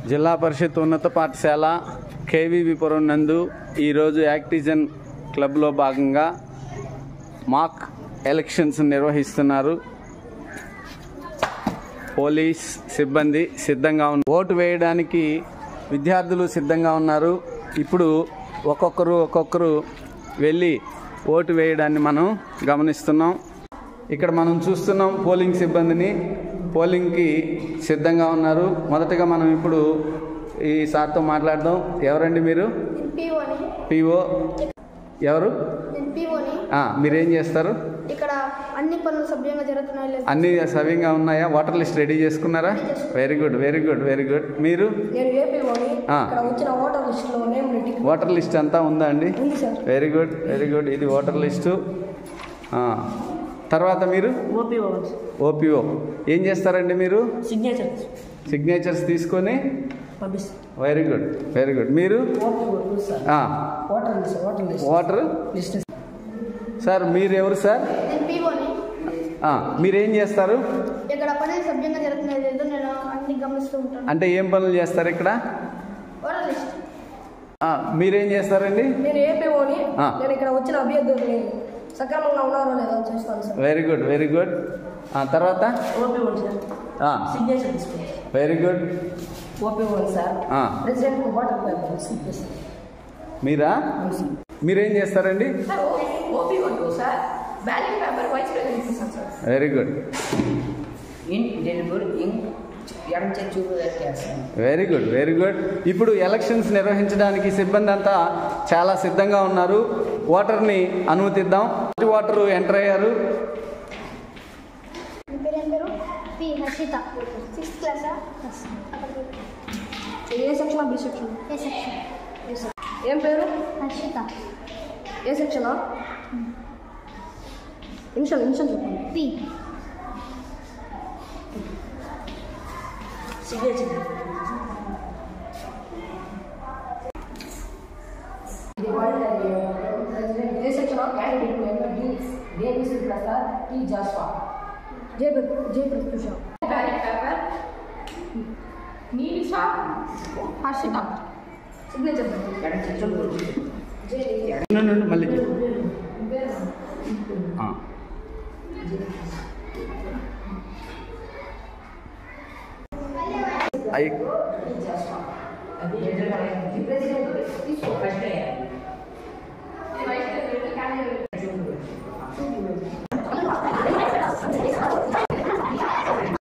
జిల్లా పరిషత్ ఉన్నత పాఠశాల కేవీవిపురం నందు ఈరోజు యాక్టిజన్ క్లబ్లో భాగంగా మాక్ ఎలక్షన్స్ నిర్వహిస్తున్నారు. పోలీస్ సిబ్బంది సిద్ధంగా ఓటు వేయడానికి విద్యార్థులు సిద్ధంగా ఉన్నారు. ఇప్పుడు ఒక్కొక్కరు వెళ్ళి ఓటు వేయడాన్ని మనం గమనిస్తున్నాం. ఇక్కడ మనం చూస్తున్నాం పోలింగ్ సిబ్బందిని, పోలింగ్కి సిద్ధంగా ఉన్నారు. మొదటగా మనం ఇప్పుడు ఈ సార్తో మాట్లాడదాం. ఎవరండి మీరు? పిఓ. ఎవరు? మీరేం చేస్తారు? ఇక్కడ అన్ని పనులు సవ్యంగా జరుగుతున్నాయి. అన్ని సవ్యంగా ఉన్నాయా? వాటర్ లిస్ట్ రెడీ చేసుకున్నారా? Very good, very good, very good. మీరు? వాటర్ లిస్ట్ అంతా ఉందా అండి? Very good, very good. ఇది వాటర్ లిస్టు. తర్వాత మీరు? ఓపీఓ. ఏం చేస్తారండి మీరు? సిగ్నేచర్స్ తీసుకొని. Very good, very good. మీరు? Water sir. మీరు ఎవరు సార్? మీరేం చేస్తారు? ఇక్కడ పనులు సభ్యంగా జరుగుతున్నాయి లేదో నేను అన్ని గమనిస్తూ ఉంటాను. అంటే ఏం పనులు చేస్తారు ఇక్కడ? మీరేం చేస్తారండి? నేను ఏపీఓని. నేను ఇక్కడ వచ్చిన అభ్యర్థుల్ని సక్రమంగా ఉన్నారో లేదో చూస్తాను sir. Very good, very good. తర్వాత? Very good. మీరా? మీరేం చేస్తారండి? Very good, very good, very good. ఇప్పుడు ఎలక్షన్స్ నిర్వహించడానికి సిబ్బంది అంతా చాలా సిద్ధంగా ఉన్నారు. ఓటర్ని అనుమతిద్దాం. ఓటరు ఎంటర్ అయ్యారు. హర్షిత. 6th క్లాసా? ఏ section? B section. A section. ఏం పేరు? హర్షిత. ఏ సెక్షనా? ఇన్షియల్ చెప్పండి. పి. ఏ సెక్షనా? జై ప్రత్యూష. నీలిషా. హర్షిత. సిగ్నేచర్ మళ్ళీ అయి